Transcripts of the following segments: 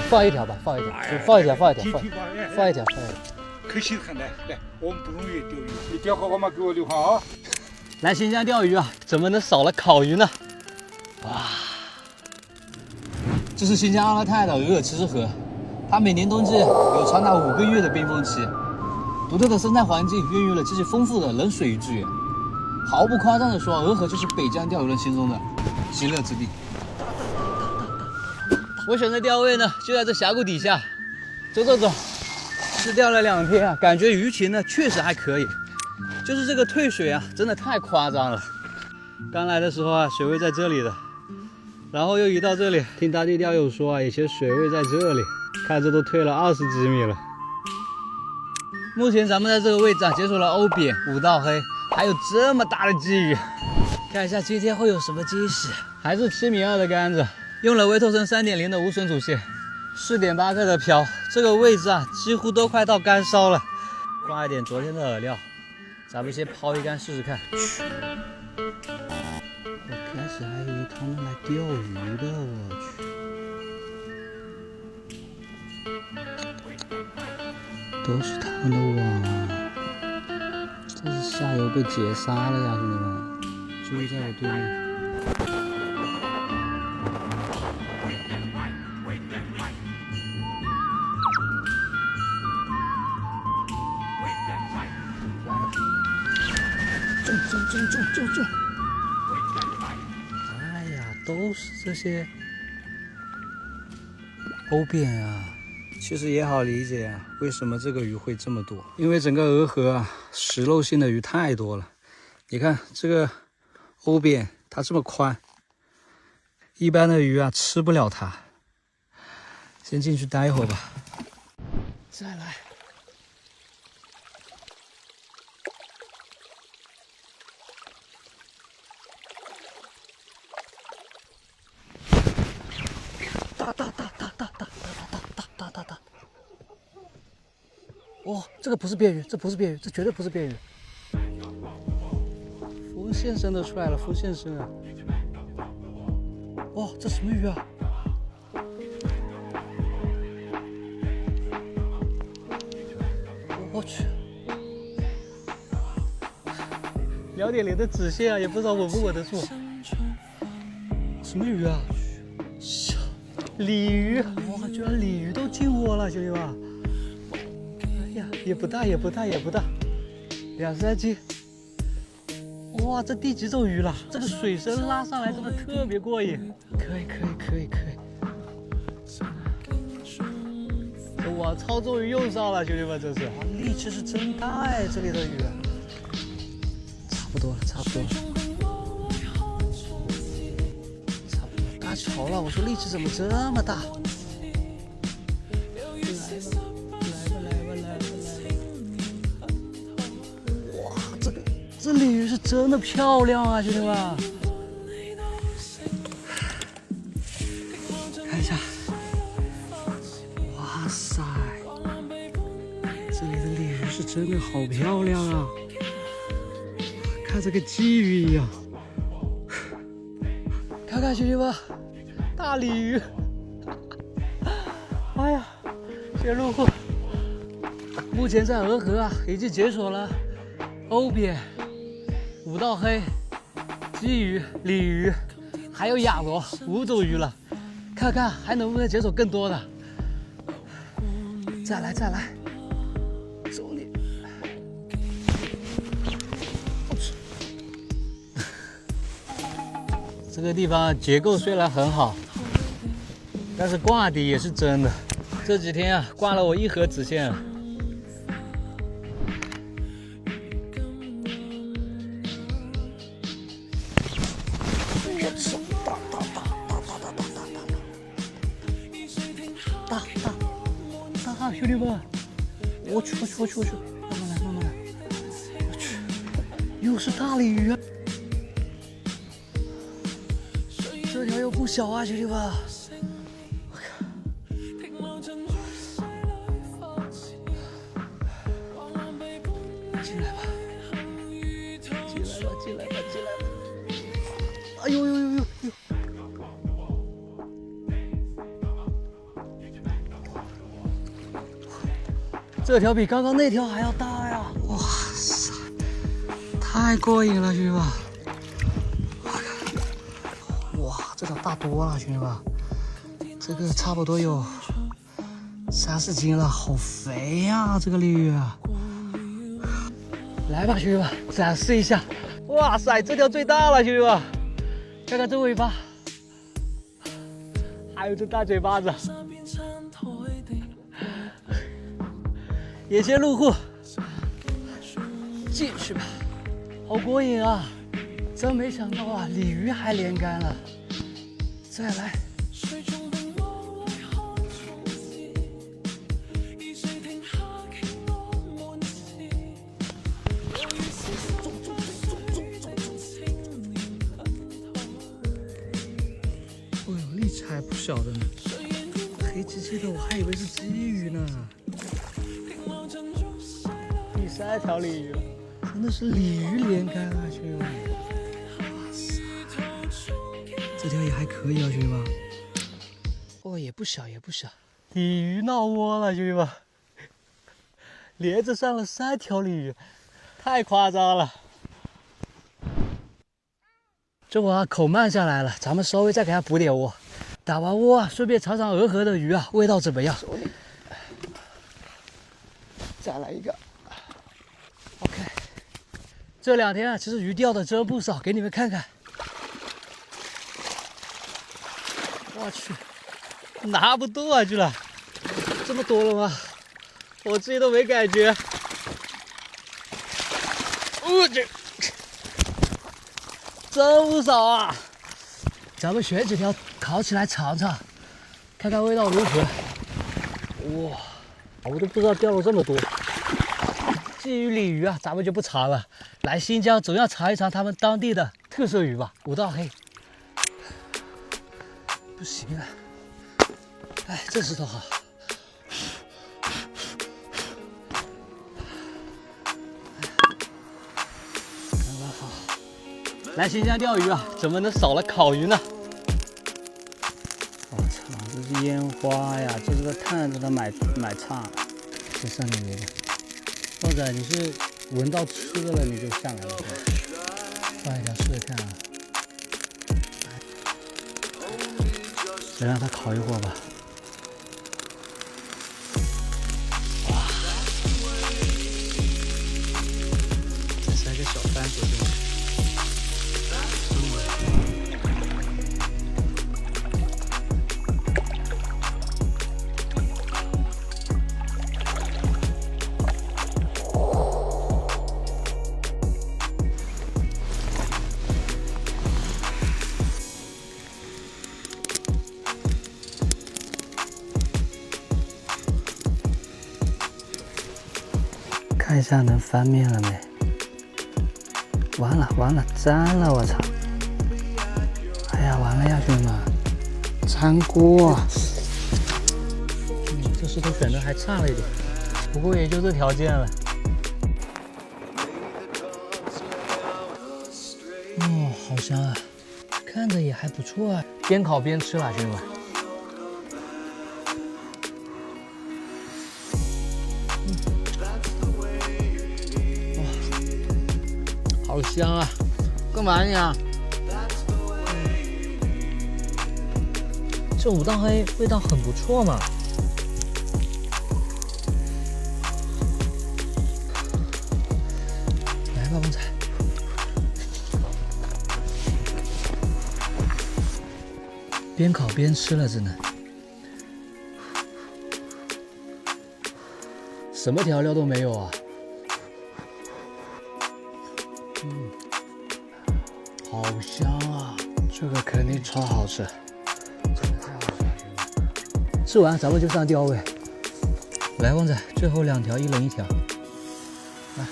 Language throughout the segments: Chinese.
放一条吧，放一条，放一条，放一条，放一条。可惜很来，我们不容易钓鱼，你钓好嘛，给我留好啊。来新疆钓鱼啊，怎么能少了烤鱼呢？哇！这是新疆阿勒泰的额尔齐斯河，它每年冬季有长达5个月的冰封期，独特的生态环境孕育了极其丰富的冷水鱼资源。毫不夸张地说，俄河就是北疆钓鱼人心中的极乐之地。我选的钓位呢，就在这峡谷底下。走，是钓了2天啊，感觉鱼情呢确实还可以，就是这个退水啊，真的太夸张了。刚来的时候啊，水位在这里的，然后又移到这里，听当地钓友说啊，以前水位在这里，看这都退了20几米了。目前咱们在这个位置啊，解锁了欧扁、五道黑，还有这么大的鲫鱼，看一下今天会有什么惊喜。还是7.2米的杆子，用了微透神3.0的无损主线，4.8克的漂，这个位置啊，几乎都快到干烧了。挂一点昨天的饵料，咱们先抛一竿试试看。我开始还以为他们来钓鱼的，我去。都是他们的网啊！这是下游被截杀了呀，兄弟们！注意在我对面。中！哎呀，都是这些欧扁啊！其实也好理解啊，为什么这个鱼会这么多？因为整个俄河啊，食肉性的鱼太多了。你看这个欧扁，它这么宽，一般的鱼啊吃不了它。先进去待一会儿吧，再来。大！哦，这个不是鳖鱼，这不是鳖鱼，这绝对不是鳖鱼。浮现声都出来了，浮现声啊！哇，这什么鱼啊？我去，2.0的子线啊，也不知道稳不稳得住。什么鱼啊？鲤鱼！哇，居然鲤鱼都进窝了，兄弟们！哎呀，也不大，2、3斤。哇，这第几种鱼了？这个水声拉上来真的特别过瘾。可以。这网操终于用上了，兄弟们，这是力气是真大哎，这里的鱼。差不多了。大潮了，我说力气怎么这么大？来吧！哇，这鲤鱼是真的漂亮啊，兄弟们！看一下，哇塞，这里的鲤鱼是真的好漂亮啊，看这个鲫鱼一样。看看兄弟们，大鲤鱼！哎呀，先入货。目前在俄河啊，已经解锁了欧扁、五道黑、鲫鱼、鲤鱼，还有亚螺5种鱼了。看看还能不能解锁更多的。再来，走你！这个地方结构虽然很好，但是挂底也是真的。这几天啊，挂了我1盒子线了。大，兄弟们！我去！慢慢来！我去，又是大鲤鱼啊！这条又不小啊，兄弟们！我靠！进来吧！哎呦！这条比刚刚那条还要大呀！哇塞，太过瘾了，兄弟们！哇，这条大多了，兄弟们，这个差不多有3、4斤了，好肥呀，这个鲤鱼！来吧，兄弟们，展示一下！哇塞，这条最大了，兄弟们，看看这尾巴，还有这大嘴巴子。眼前路过，进去吧，好过瘾啊！真没想到啊，鲤鱼还连杆了。再来，哦呦，力气还不小的呢，黑漆漆的，我还以为是鲫鱼呢。第3条鲤鱼了，真的是鲤鱼连杆啊，兄弟们！哇塞，这条也还可以啊，兄弟们。哦，也不小，也不小。鲤鱼闹窝了，兄弟们，连着上了3条鲤鱼，太夸张了。这会儿口慢下来了，咱们稍微再给它补点窝。打完窝啊，顺便尝尝鹅河的鱼啊，味道怎么样？再来一个。OK， 这2天啊，其实鱼钓的真不少，给你们看看。我去，拿不动啊，居然这么多了吗？我自己都没感觉。这真不少啊！咱们选几条烤起来尝尝，看看味道如何。哇，我都不知道钓了这么多。鲫鱼、鲤鱼啊，咱们就不尝了。来新疆总要尝一尝他们当地的特色鱼吧，五道黑。不行了，哎，这石头好。刚刚好。来新疆钓鱼啊，怎么能少了烤鱼呢？我操，这是烟花呀！这是个探着的买差，这上面没的。豹仔，你是闻到吃的了你就下来了？放一条试试看啊！先让它烤一会儿吧。哇！再塞个小番茄进去。看一下能翻面了没？完了完了，粘了！我操！哎呀，完了呀，兄弟们，粘锅！这石头选的还差了一点，不过也就这条件了。哦，好香啊，看着也还不错啊，边烤边吃了，兄弟们。好香啊！干嘛呀？这五道黑味道很不错嘛。来吧，旺仔。边烤边吃了，真的。什么调料都没有啊。好香啊！这个肯定超好吃，真的太好吃了！吃完咱们就上钓位。来，旺仔，最后2条，一人1条。来，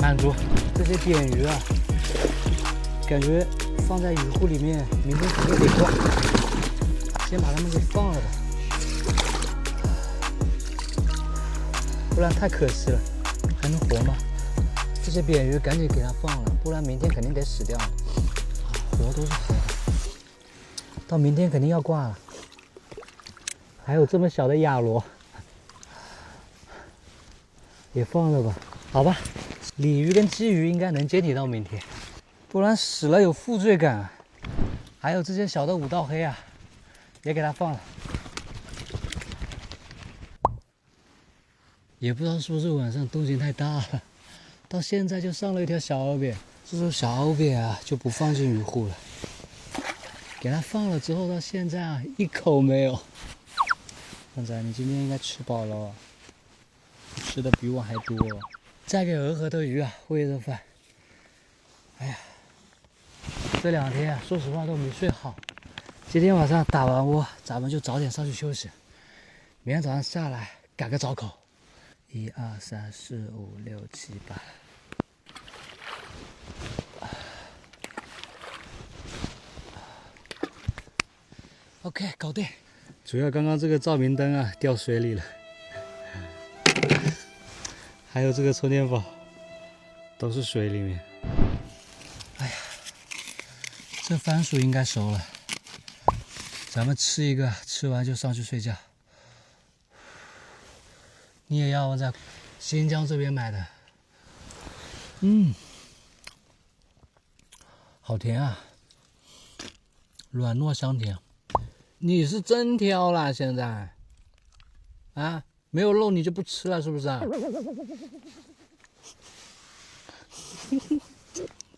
满足。这些扁鱼啊，感觉放在鱼库里面，明天肯定得挂。先把它们给放了吧，不然太可惜了。还能活吗？这些扁鱼赶紧给它放了，不然明天肯定得死掉了。活都是活的，到明天肯定要挂了。还有这么小的亚螺，也放了吧？好吧，鲤鱼跟鲫鱼应该能坚挺到明天，不然死了有负罪感啊。还有这些小的五道黑啊，也给它放了。也不知道是不是晚上动静太大了，到现在就上了一条小饵鳖。这种小饵鳖啊，就不放进鱼护了。给它放了之后，到现在啊，一口没有。旺仔，你今天应该吃饱了，吃的比我还多。再给鹅和的鱼啊喂热饭。哎呀，这2天啊，说实话都没睡好。今天晚上打完窝，咱们就早点上去休息。明天早上下来赶个早口。1、2、3、4、5、6、7、8。OK， 搞定。主要刚刚这个照明灯啊掉水里了，还有这个充电宝都是水里面。哎呀，这番薯应该熟了，咱们吃一个，吃完就上去睡觉。你也要我在新疆这边买的，好甜啊，软糯香甜。你是真挑啦，现在啊，没有肉你就不吃了是不是啊？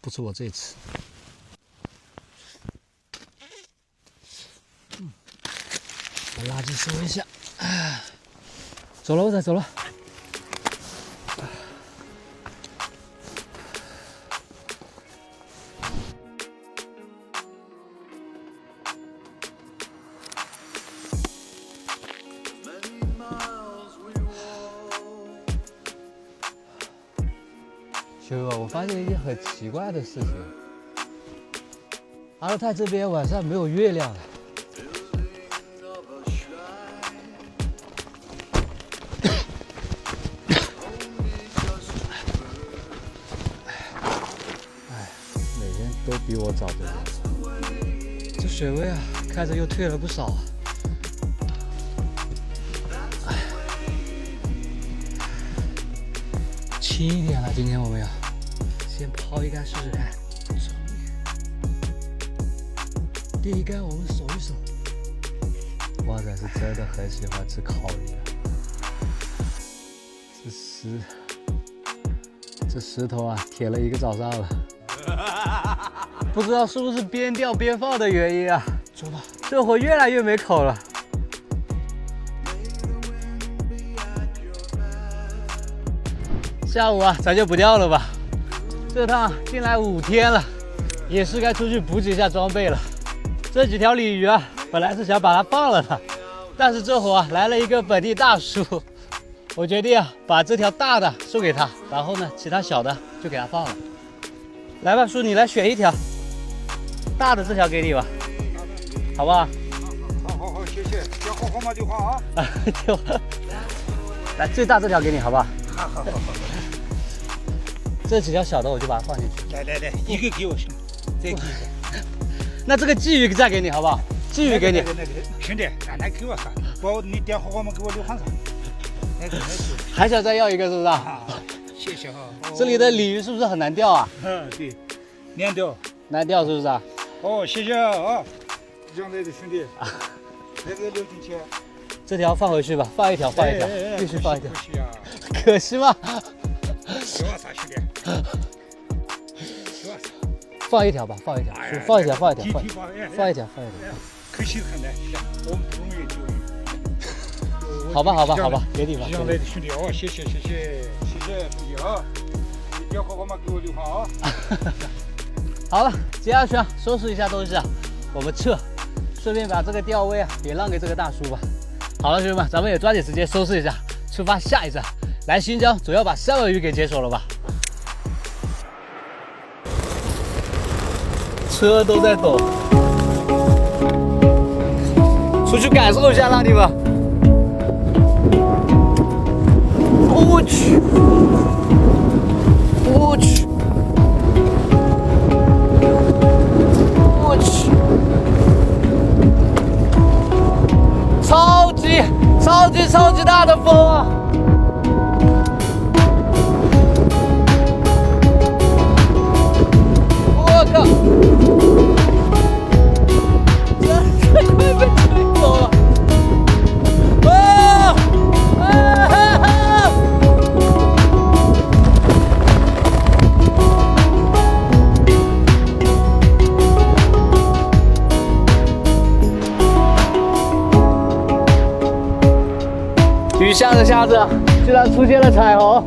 不吃我这次。把垃圾收一下。走了，我仔走了。兄弟，我发现一件很奇怪的事情，阿勒泰这边晚上没有月亮了。每天都比我早着。这水位啊，看着又退了不少啊。轻一点了，今天我们要先抛一竿试试看。第一竿我们守一守。旺仔是真的很喜欢吃烤鱼啊。这石头啊，舔了1个早上了。不知道是不是边钓边放的原因啊？走吧，这会越来越没口了。下午啊，咱就不钓了吧。这趟进来5天了，也是该出去补给一下装备了。这几条鲤鱼啊，本来是想把它放了的，但是这会啊来了一个本地大叔，我决定啊把这条大的送给他，然后呢其他小的就给他放了。来吧，叔，你来选一条，大的这条给你吧，好不好？好，谢谢，要好好嘛就好啊。就来最大这条给你，好不好？好。这几条小的我就把它放进去。来，一个给我兄弟，再给一个。那这个鲫鱼再给你好不好？鲫鱼给你。兄弟，那给我啥？你点好嘛，给我留上。那个还想再要一个是不是啊？谢谢哈。这里的鲤鱼是不是很难钓啊？对，难钓。难钓是不是啊？谢谢啊，让来的兄弟，那个留进去。这条放回去吧，放一条，必须放一条。可惜啊。可惜吗？给我啥兄弟？放一条吧，放一条。可惜很难，我们不容易钓鱼。好吧，给你吧。让来的兄弟谢谢兄弟啊！你钓好嘛，给我留好啊。好了，接下去啊，收拾一下东西啊，我们撤，顺便把这个钓位啊也让给这个大叔吧。好了，兄弟们，咱们也抓紧时间收拾一下，出发下一站。来新疆，总要把三文鱼给解锁了吧？车都在抖，出去感受一下，让你们。我去，超级超级大的风啊！我靠！真的快被吹走了！啊！啊！雨下着下着，居然出现了彩虹。